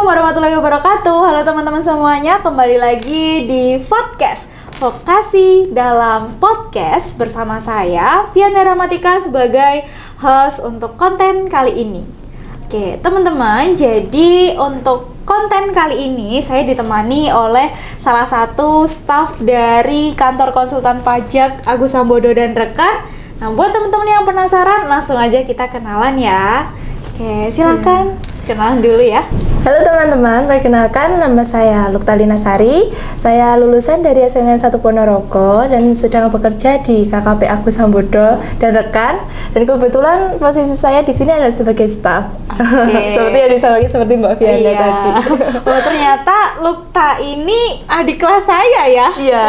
warahmatullahi wabarakatuh. Halo teman-teman semuanya, kembali lagi di podcast Vokasi dalam Podcast bersama saya, Viana Ramatika sebagai host untuk konten kali ini. Oke, teman-teman, jadi untuk konten kali ini saya ditemani oleh salah satu staf dari kantor konsultan pajak Agus Sambodo dan rekan. Nah, buat teman-teman yang penasaran, langsung aja kita kenalan ya. Oke, silakan kenalan dulu ya. Halo teman-teman, perkenalkan nama saya Luktalina Sari. Saya lulusan dari SNN 1 Ponorogo dan sedang bekerja di KKP Agus Sambodo dan rekan. Dan kebetulan posisi saya di sini adalah sebagai staf. Seperti yang disampaikan seperti Mbak Viana tadi. Oh, ternyata Lukta ini adik kelas saya ya? Iya.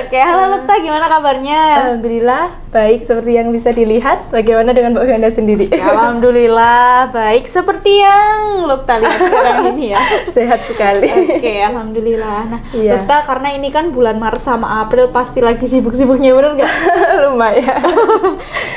Oke, halo Lukta, gimana kabarnya? Alhamdulillah baik, seperti yang bisa dilihat. Bagaimana dengan Mbak Viana sendiri? Alhamdulillah baik, seperti yang Lukta lihat sekarang ini ya. Sehat sekali. Oke, alhamdulillah. Nah, iya. Lukta, karena ini kan bulan Maret sama April pasti lagi sibuk-sibuknya, bener nggak? Lumayan.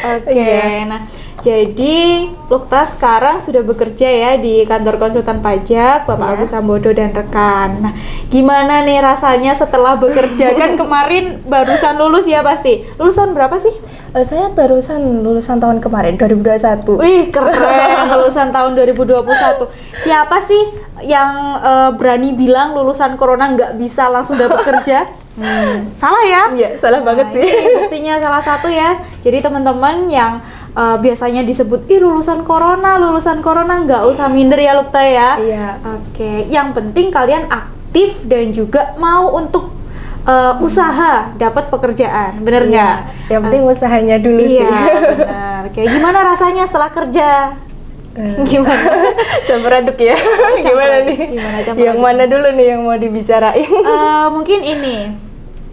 Oke, Iya. nah jadi Lukta sekarang sudah bekerja ya di kantor konsultan pajak Bapak Iya. Agus Sambodo dan rekan. Nah, gimana nih rasanya setelah bekerja? Kan kemarin barusan lulus ya pasti. Lulusan berapa sih? Saya barusan lulusan tahun kemarin, 2021. Wih, keren, lulusan tahun 2021. Siapa sih yang berani bilang lulusan corona nggak bisa langsung dapat kerja? Salah ya? Iya, salah banget sih. Ini buktinya salah satu ya. Jadi teman-teman yang biasanya disebut lulusan corona nggak usah minder ya Lukta ya. Iya. Oke, yang penting kalian aktif dan juga mau untuk usaha dapat pekerjaan, bener nggak? Yang penting usahanya dulu sih. Iya, benar. Oke, gimana rasanya setelah kerja? Gimana? Campur aduk ya. Gimana nih? Gimana campur yang aduk? mana dulu nih yang mau dibicarain? Mungkin ini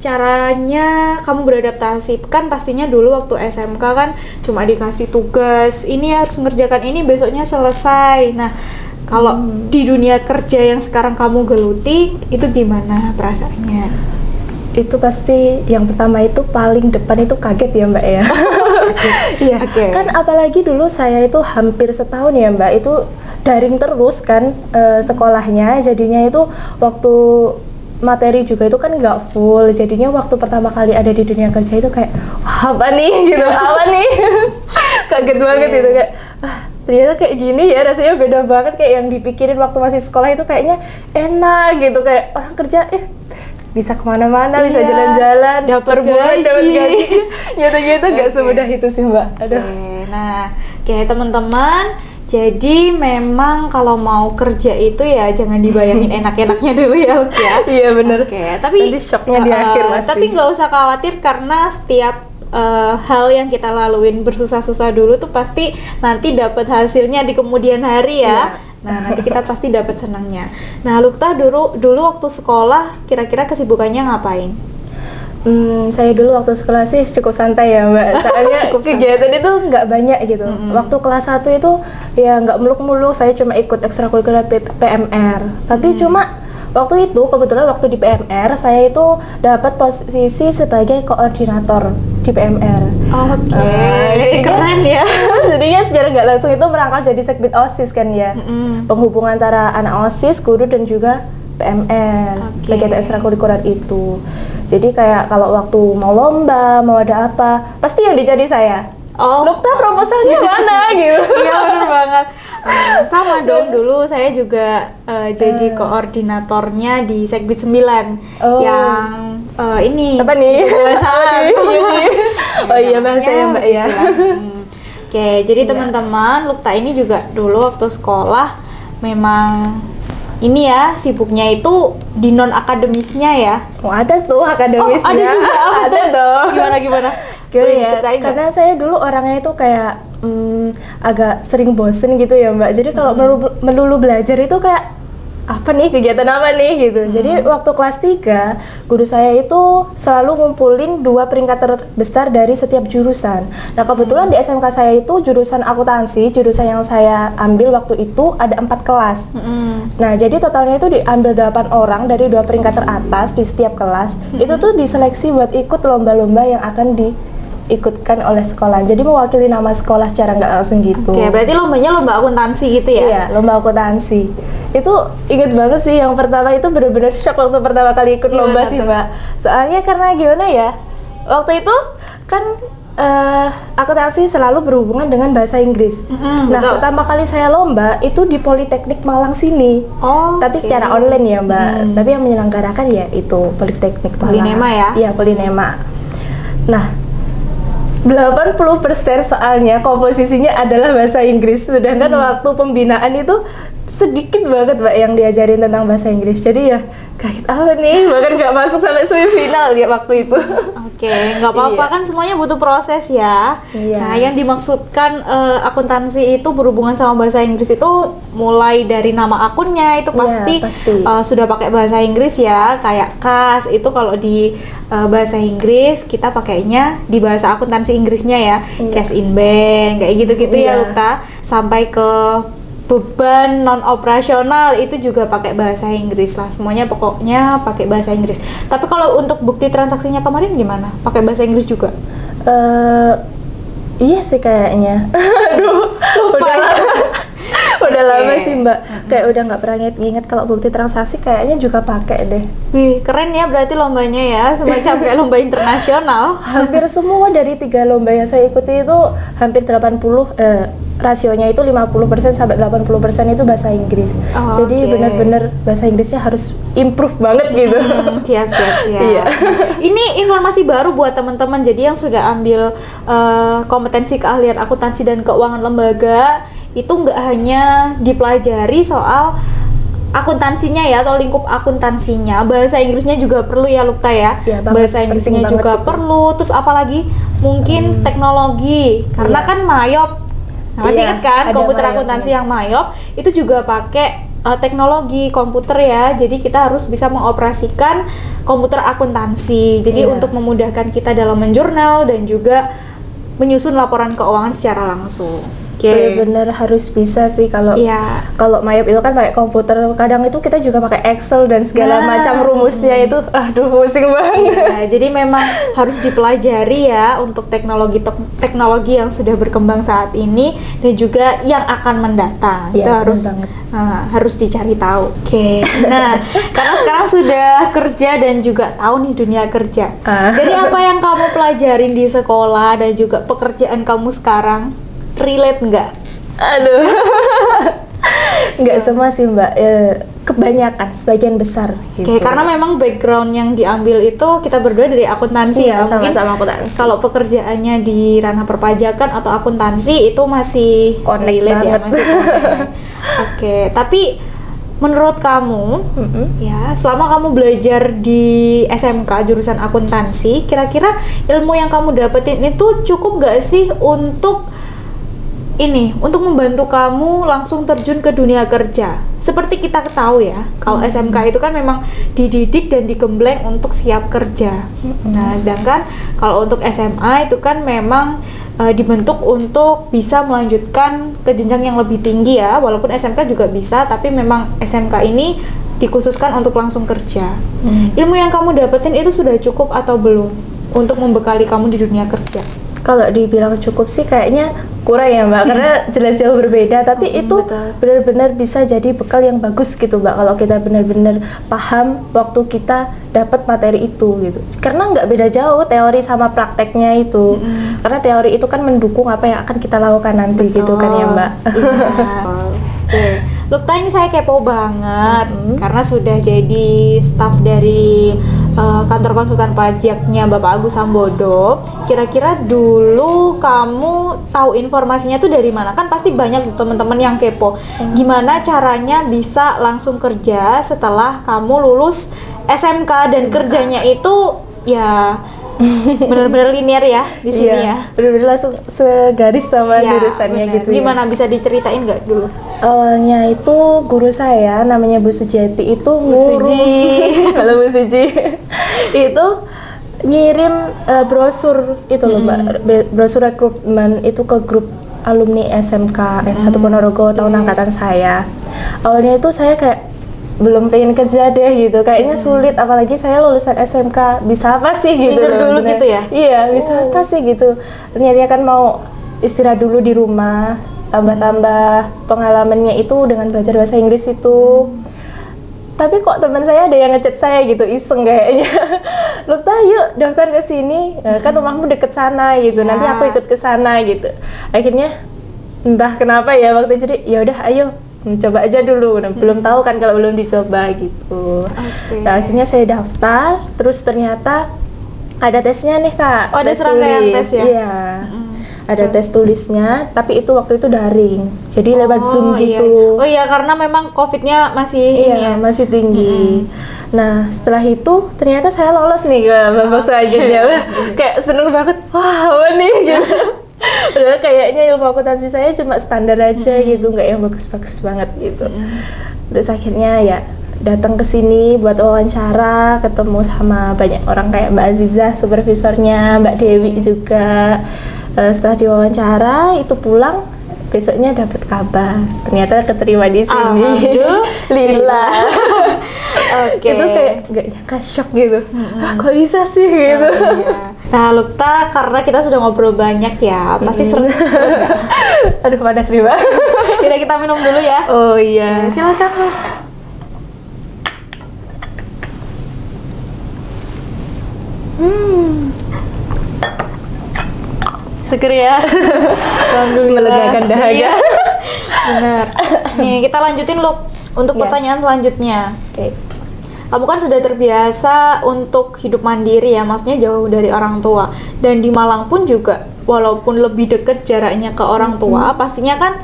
caranya kamu beradaptasi. Kan pastinya dulu waktu SMK kan cuma dikasih tugas, ini harus mengerjakan ini, besoknya selesai. Nah, kalau di dunia kerja yang sekarang kamu geluti, itu gimana perasaannya? Itu pasti yang pertama itu paling depan itu kaget ya Mbak ya. Iya. Oke. Kan apalagi dulu saya itu hampir setahun ya Mbak, itu daring terus kan sekolahnya, jadinya itu waktu materi juga itu kan nggak full, jadinya waktu pertama kali ada di dunia kerja itu kayak wah, apa nih gitu, apa nih. Kaget banget gitu kayak ternyata kayak gini ya, rasanya beda banget kayak yang dipikirin waktu masih sekolah itu kayaknya enak gitu, kayak orang kerja bisa kemana-mana, bisa jalan-jalan, dapat dapat gaji. Nyata-nyata nggak Oke. semudah itu sih Mbak. Aduh. Oke, nah, teman-teman, jadi memang kalau mau kerja itu ya jangan dibayangin enak-enaknya dulu ya, Luk, ya. Iya bener. Oke, tapi Nanti shocknya di akhir pasti. Tapi nggak usah khawatir karena setiap hal yang kita laluin bersusah-susah dulu tuh pasti nanti dapat hasilnya di kemudian hari ya. Iya. Nah, nanti kita pasti dapat senangnya. Nah, Lukta dulu waktu sekolah kira-kira kesibukannya ngapain? Saya dulu waktu sekolah sih cukup santai ya Mbak, soalnya kegiatan itu nggak banyak gitu. Waktu kelas 1 itu ya nggak muluk-muluk, saya cuma ikut ekstrakurikuler PMR. Tapi cuma waktu itu kebetulan waktu di PMR saya itu dapat posisi sebagai koordinator di PMR. Oke, keren ya. Jadinya secara nggak langsung itu merangkap jadi sekbid OSIS kan ya. Penghubungan antara anak OSIS, guru dan juga PMR, Oke. kegiatan ekstrakurikuler itu. Jadi kayak kalau waktu mau lomba, mau ada apa, pasti yang dicari saya. Oh, Lukta proposalnya mana gitu. iya benar banget. Sama dong, dulu saya juga jadi koordinatornya di Sekbid 9 Oh. yang ini Apa nih? bahasaan. Oh iya, bahasa ya Mbak ya. Oke, jadi teman-teman, Lukta ini juga dulu waktu sekolah memang ini ya sibuknya itu di non akademisnya ya. Oh ada tuh akademisnya. Oh, ada juga, apa ada tuh? dong. Gimana? Gimana Boleh ya? diceritain nggak? Karena saya dulu orangnya itu kayak agak sering bosen gitu ya Mbak. Jadi kalau melulu belajar itu kayak apa nih, kegiatan apa nih gitu. Jadi waktu kelas 3, guru saya itu selalu ngumpulin 2 peringkat terbesar dari setiap jurusan. Nah kebetulan di SMK saya itu jurusan akuntansi, jurusan yang saya ambil waktu itu ada 4 kelas. Nah jadi totalnya itu diambil 8 orang dari 2 peringkat teratas di setiap kelas. Itu tuh diseleksi buat ikut lomba-lomba yang akan diikutkan oleh sekolah. Jadi mewakili nama sekolah secara nggak langsung gitu. Oke, berarti lombanya lomba akuntansi gitu ya? Iya, lomba akuntansi. Itu inget banget sih, yang pertama itu bener-bener shock waktu pertama kali ikut lomba sih, Mbak. Soalnya karena gimana ya, waktu itu kan akuntansi selalu berhubungan dengan bahasa Inggris. Nah, betul. pertama kali saya lomba itu di Politeknik Malang sini. Oh, Tapi oke. secara online ya, Mbak. Tapi yang menyelenggarakan ya itu Politeknik Malang. Polinema ya? Iya, Polinema. Nah, 80% soalnya komposisinya adalah bahasa Inggris. Sedangkan waktu pembinaan itu sedikit banget, Mbak, yang diajarin tentang bahasa Inggris. Jadi ya kaget apa nih, bahkan nggak masuk sampai semifinal ya waktu itu. Oke, nggak apa-apa Iya. kan semuanya butuh proses ya. Iya. Nah, yang dimaksudkan akuntansi itu berhubungan sama bahasa Inggris itu mulai dari nama akunnya itu Iya, pasti, pasti. Sudah pakai bahasa Inggris ya, kayak kas itu kalau di bahasa Inggris kita pakainya di bahasa akuntansi Inggrisnya ya, Iya. cash in bank kayak gitu-gitu ya, Iya. Lukta, sampai ke beban non operasional itu juga pakai bahasa Inggris lah, semuanya pokoknya pakai bahasa Inggris. Tapi kalau untuk bukti transaksinya kemarin gimana? Pakai bahasa Inggris juga? Iya sih kayaknya. Aduh, Lupa ya? udah Oke. lama sih, Mbak. Kayak udah nggak pernah inget kalau bukti transaksi kayaknya juga pakai deh. Wih, keren ya berarti lombanya ya, semacam kayak lomba internasional. Hampir semua dari 3 lomba yang saya ikuti itu hampir 80, rasionya itu 50% sampai 80% itu bahasa Inggris. Oh, Jadi oke. benar-benar bahasa Inggrisnya harus improve banget gitu. Siap. Iya. Ini informasi baru buat teman-teman. Jadi yang sudah ambil kompetensi keahlian akuntansi dan keuangan lembaga itu nggak hanya dipelajari soal akuntansinya ya atau lingkup akuntansinya, bahasa Inggrisnya juga perlu ya, Lukta ya. Iya, banget. Bahasa Inggrisnya Penting juga banget itu. perlu. Terus apalagi mungkin teknologi, karena Iya. kan Mayop. Nah, masih Iya, ingat kan ada komputer Mayop, akuntansi yes. yang Mayop itu juga pakai teknologi komputer ya. Jadi kita harus bisa mengoperasikan komputer akuntansi. Jadi Iya. untuk memudahkan kita dalam menjurnal dan juga menyusun laporan keuangan secara langsung. Oke. Bener-bener harus bisa sih kalau Iya. kalau Mayop itu kan pakai komputer, kadang itu kita juga pakai Excel dan segala Nah. macam rumusnya itu, aduh pusing banget. Nah, jadi memang harus dipelajari ya untuk teknologi yang sudah berkembang saat ini dan juga yang akan mendatang. Iya, Itu bener harus banget. harus dicari tahu. Oke. Nah, karena sekarang sudah kerja dan juga tahu nih dunia kerja. Jadi apa yang kamu pelajarin di sekolah dan juga pekerjaan kamu sekarang relate nggak? Aduh. Nggak semua sih, Mbak. Kebanyakan, sebagian besar gitu. Oke, karena memang background yang diambil itu kita berdua dari akuntansi Iya, ya. Mungkin sama-sama akuntansi. kalau pekerjaannya di ranah perpajakan atau akuntansi itu masih Connect relate ya, banget. masih connect. Oke, tapi menurut kamu ya, selama kamu belajar di SMK jurusan akuntansi, kira-kira ilmu yang kamu dapetin itu cukup nggak sih untuk membantu kamu langsung terjun ke dunia kerja? Seperti kita tahu ya, kalau SMK itu kan memang dididik dan digembleng untuk siap kerja. Nah, sedangkan kalau untuk SMA itu kan memang dibentuk untuk bisa melanjutkan ke jenjang yang lebih tinggi ya, walaupun SMK juga bisa, tapi memang SMK ini dikhususkan untuk langsung kerja. Ilmu yang kamu dapetin itu sudah cukup atau belum untuk membekali kamu di dunia kerja? Kalau dibilang cukup sih kayaknya kurang ya, Mbak, karena jelas jauh berbeda, tapi itu betul. benar-benar bisa jadi bekal yang bagus gitu, Mbak, kalau kita benar-benar paham waktu kita dapat materi itu gitu. Karena nggak beda jauh teori sama prakteknya itu. Karena teori itu kan mendukung apa yang akan kita lakukan nanti gitu kan ya, Mbak. Iya. Oke. Lukta, ini saya kepo banget karena sudah jadi staf dari kantor konsultan pajaknya Bapak Agus Sambodo. Kira-kira dulu kamu tahu informasinya tuh dari mana? Kan pasti banyak teman-teman yang kepo. Gimana caranya bisa langsung kerja setelah kamu lulus SMK dan kerjanya itu ya benar-benar linear ya di sini Iya, ya. benar-benar langsung segaris sama Ya, jurusannya benar. gitu ya. Gimana bisa diceritain nggak dulu? Awalnya itu guru saya namanya Bu Sujati itu Suji. Halo Bu Suji. Itu ngirim brosur itu loh, Mbak. Brosur rekrutmen itu ke grup alumni SMK N1 Ponorogo tahun angkatan saya. Awalnya itu saya kayak belum pengen kerja deh gitu, kayaknya sulit, apalagi saya lulusan SMK, bisa apa sih gitu. Minder dulu gitu ya? Iya, bisa apa sih gitu. Ternyata kan mau istirahat dulu di rumah, tambah-tambah pengalamannya itu dengan belajar bahasa Inggris itu. Tapi kok teman saya ada yang ngechat saya gitu, iseng kayaknya. Lukta yuk daftar ke sini, kan rumahmu deket sana gitu, nanti aku ikut ke sana gitu. Akhirnya entah kenapa ya waktu itu, jadi ya udah ayo coba aja dulu. Nah, belum tahu kan kalau belum dicoba gitu. Nah, akhirnya saya daftar, terus ternyata ada tesnya nih Kak. Oh, ada serangkaian tes ya? Iya. Ada tes tulisnya, tapi itu waktu itu daring. Jadi lewat Zoom gitu. Oh iya, karena memang COVID-nya masih ini ya. Masih tinggi. Nah, setelah itu ternyata saya lolos nih ke babak selanjutnya. Kayak seneng banget. Wah, apa nih gitu. Padahal kayaknya ilmu akuntansi saya cuma standar aja gitu, nggak yang bagus-bagus banget gitu. Terus akhirnya ya datang ke sini buat wawancara, ketemu sama banyak orang kayak Mbak Azizah, supervisornya, Mbak Dewi juga. Setelah diwawancara itu pulang, besoknya dapat kabar ternyata keterima di sini. Alhamdulillah. Oke. Itu kayak nggak nyangka, shock gitu. Kok bisa sih gitu. Iya. Nah, Lukta, karena kita sudah ngobrol banyak ya, pasti seru. Aduh, panas nih Mbak. Kita minum dulu ya. Oh iya. Silakan. Seger ya. Alhamdulillah. Melegakan dahaga. Bener. Nih, kita lanjutin Luk untuk pertanyaan selanjutnya. Oke. Kamu kan sudah terbiasa untuk hidup mandiri ya, maksudnya jauh dari orang tua. Dan di Malang pun juga, walaupun lebih deket jaraknya ke orang tua, pastinya kan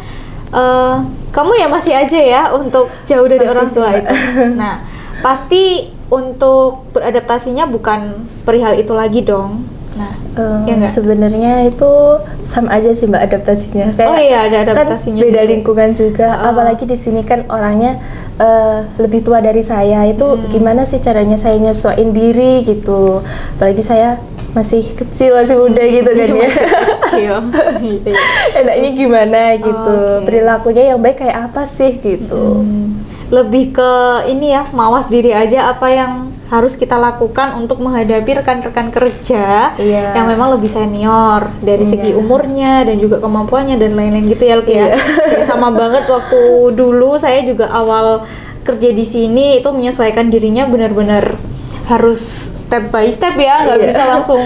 kamu ya masih aja ya untuk jauh dari orang tua itu. Nah, pasti untuk beradaptasinya bukan perihal itu lagi dong. Nah, ya sebenarnya itu sama aja sih Mbak adaptasinya. Kayak, oh iya, ada adaptasinya. Kan beda juga. Lingkungan juga, apalagi di sini kan orangnya lebih tua dari saya. Itu gimana sih caranya saya nyesuaiin diri gitu. Apalagi saya masih kecil, masih muda gitu kan ya. Kecil. Enaknya gimana gitu. Perilakunya yang baik kayak apa sih gitu. Lebih ke ini ya, mawas diri aja apa yang harus kita lakukan untuk menghadapi rekan-rekan kerja yang memang lebih senior dari segi umurnya dan juga kemampuannya dan lain-lain gitu ya, ya. Kayak sama banget waktu dulu saya juga awal kerja di sini itu menyesuaikan dirinya benar-benar harus step by step ya, nggak bisa langsung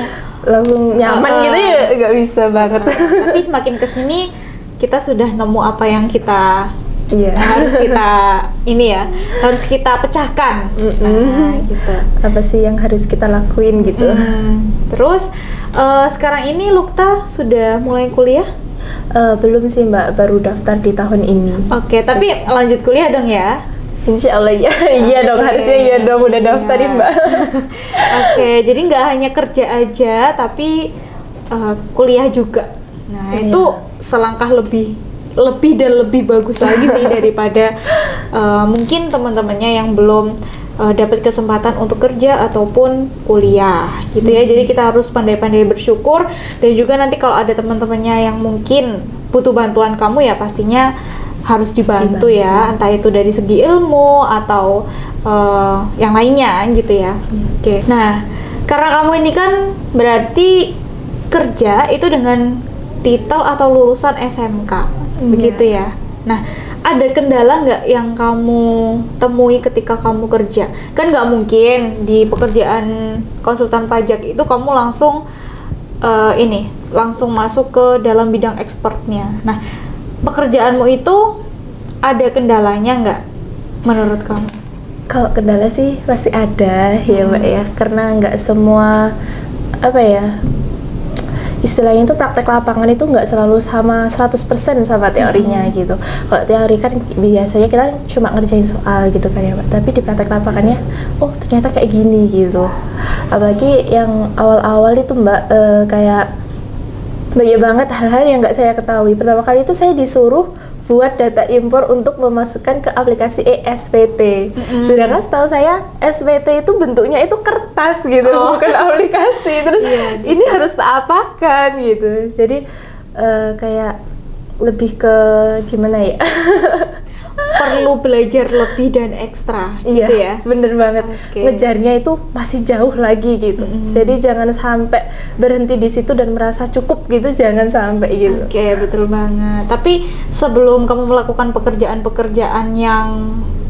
nyaman gitu ya, nggak bisa banget. Tapi semakin kesini kita sudah nemu apa yang kita harus kita harus kita pecahkan. Gitu. Apa sih yang harus kita lakuin gitu. Terus sekarang ini Lukta sudah mulai kuliah? Belum sih Mbak, baru daftar di tahun ini. Oke, tapi lanjut kuliah dong ya? Insya Allah ya. Iya dong, harusnya iya dong, udah daftarin Mbak. Oke, jadi nggak hanya kerja aja tapi kuliah juga. Nah, itu selangkah lebih dan lebih bagus lagi sih daripada mungkin teman-temannya yang belum dapat kesempatan untuk kerja ataupun kuliah gitu ya. Jadi kita harus pandai-pandai bersyukur, dan juga nanti kalau ada teman-temannya yang mungkin butuh bantuan kamu ya pastinya harus dibantu ya, entah itu dari segi ilmu atau yang lainnya gitu ya. Oke. Nah, karena kamu ini kan berarti kerja itu dengan titel atau lulusan SMK. Begitu ya. Nah, ada kendala nggak yang kamu temui ketika kamu kerja? Kan nggak mungkin di pekerjaan konsultan pajak itu kamu langsung langsung masuk ke dalam bidang expertnya. Nah, pekerjaanmu itu ada kendalanya nggak menurut kamu? Kalau kendala sih pasti ada ya Mbak ya, karena nggak semua istilahnya itu praktek lapangan itu nggak selalu sama 100% sama teorinya gitu. Kalau teori kan biasanya kita cuma ngerjain soal gitu kan ya Mbak, tapi di praktek lapangannya ternyata kayak gini gitu. Apalagi yang awal-awal itu Mbak, kayak banyak banget hal-hal yang nggak saya ketahui. Pertama kali itu saya disuruh buat data impor untuk memasukkan ke aplikasi eSPT. Sedangkan setahu saya SPT itu bentuknya itu kertas gitu, bukan aplikasi. Terus ini harus apakan gitu. Jadi kayak lebih ke gimana ya? perlu belajar lebih dan ekstra Iya, gitu ya. bener banget. Oke. Ngejarnya itu masih jauh lagi gitu. Jadi jangan sampai berhenti di situ dan merasa cukup gitu, jangan sampai gitu. Oke, betul banget. Tapi sebelum kamu melakukan pekerjaan-pekerjaan yang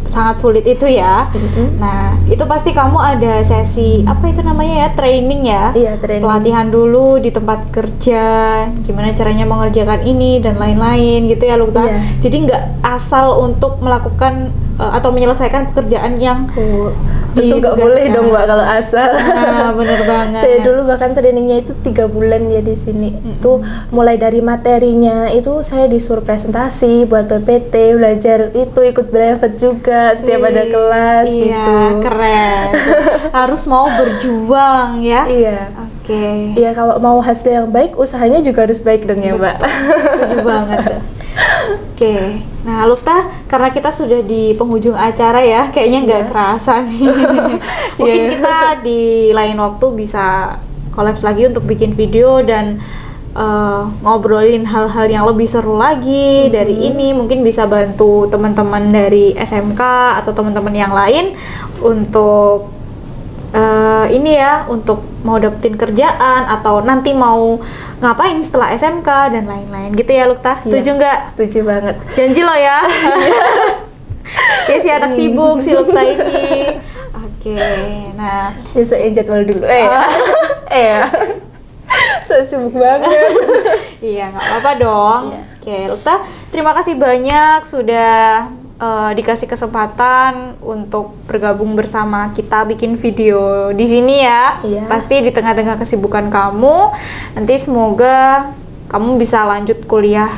sangat sulit itu ya, nah itu pasti kamu ada sesi apa itu namanya ya, training ya, Iya, training. pelatihan dulu di tempat kerja, gimana caranya mengerjakan ini dan lain-lain gitu ya Lukta. Iya. Jadi nggak asal untuk melakukan atau menyelesaikan pekerjaan yang Tentu nggak boleh ditugaskan. dong Mbak kalau asal. Nah, bener banget. Saya dulu bahkan trainingnya itu 3 bulan ya di sini. Itu mulai dari materinya itu saya disuruh presentasi buat PPT, belajar itu ikut brevet juga setiap ada kelas Iya, gitu. keren. Harus mau berjuang ya. Iya. Oke. Iya, kalau mau hasil yang baik, usahanya juga harus baik dong ya Mbak. Setuju banget. Oke, nah Lukta, karena kita sudah di penghujung acara ya, kayaknya nggak kerasa nih. Mungkin Iya. kita di lain waktu bisa kolaps lagi untuk bikin video dan ngobrolin hal-hal yang lebih seru lagi dari ini. Mungkin bisa bantu teman-teman dari SMK atau teman-teman yang lain untuk ini ya, untuk mau dapetin kerjaan atau nanti mau ngapain setelah SMK dan lain-lain gitu ya Lukta. Setuju nggak? Setuju banget. Janji lo ya. Kayak si anak sibuk si Lukta ini. Oke, nah Nyesuaiin jadwal dulu. Saya sibuk banget. iya nggak apa-apa dong. Iya. Oke Lukta, terima kasih banyak sudah dikasih kesempatan untuk bergabung bersama kita bikin video di sini ya. Iya. Pasti di tengah-tengah kesibukan kamu, nanti semoga kamu bisa lanjut kuliah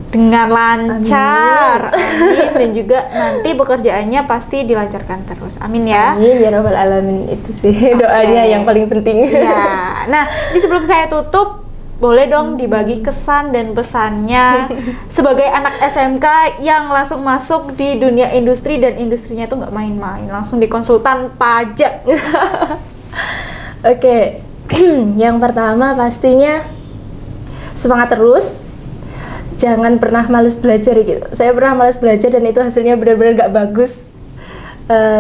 dengan lancar. Amin. Dan juga nanti pekerjaannya pasti dilancarkan terus. Amin ya. Amin ya rabbal alamin, itu sih doanya yang paling penting. Ya. Nah, di sebelum saya tutup, boleh dong dibagi kesan dan pesannya sebagai anak SMK yang langsung masuk di dunia industri dan industrinya tuh nggak main-main, langsung di konsultan pajak. Oke, yang pertama pastinya semangat terus, jangan pernah males belajar gitu. Saya pernah males belajar dan itu hasilnya benar-benar gak bagus.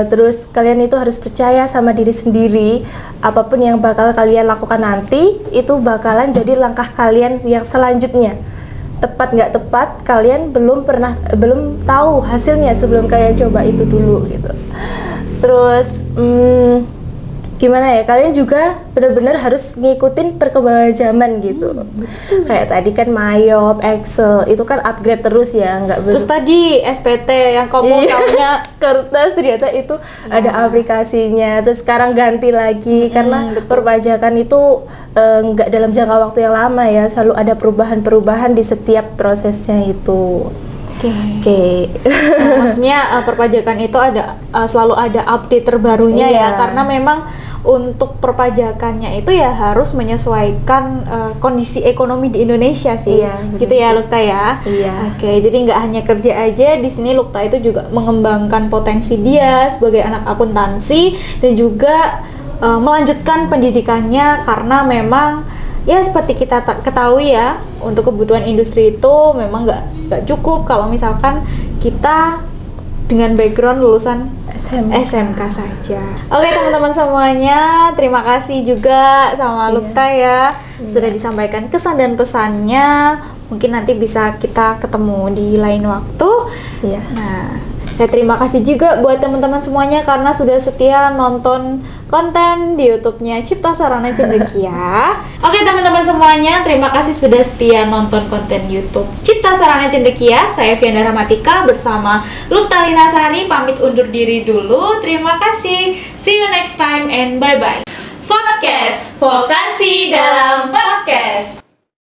Terus kalian itu harus percaya sama diri sendiri. Apapun yang bakal kalian lakukan nanti itu bakalan jadi langkah kalian yang selanjutnya. Tepat nggak tepat, kalian belum tahu hasilnya sebelum kalian coba itu dulu gitu. Terus gimana ya, kalian juga benar-benar harus ngikutin perkembangan zaman gitu. Kayak tadi kan Mayop, Excel itu kan upgrade terus ya, nggak Terus tadi SPT yang kamu taunya kertas, ternyata itu ada aplikasinya. Terus sekarang ganti lagi karena perpajakan itu nggak dalam jangka waktu yang lama ya, selalu ada perubahan-perubahan di setiap prosesnya itu. Oke. Nah, maksudnya perpajakan itu ada selalu ada update terbarunya ya, Iya. karena memang untuk perpajakannya itu ya harus menyesuaikan kondisi ekonomi di Indonesia sih. Iya, gitu benar ya sih. Lukta ya. Iya. Oke, jadi nggak hanya kerja aja di sini, Lukta itu juga mengembangkan potensi dia sebagai anak akuntansi dan juga melanjutkan pendidikannya, karena memang ya seperti kita ketahui ya, untuk kebutuhan industri itu memang nggak cukup kalau misalkan kita dengan background lulusan SMK saja. Oke teman-teman semuanya, terima kasih juga sama Lukta ya, sudah disampaikan kesan dan pesannya. Mungkin nanti bisa kita ketemu di lain waktu. Iya. Nah, saya terima kasih juga buat teman-teman semuanya karena sudah setia nonton konten di YouTube-nya Cipta Sarana Cendekia. Oke teman-teman semuanya, terima kasih sudah setia nonton konten YouTube Cipta Sarana Cendekia. Saya Viana Ramatika bersama Lukta Linasari pamit undur diri dulu. Terima kasih. See you next time and bye-bye. Podcast, vokasi dalam podcast.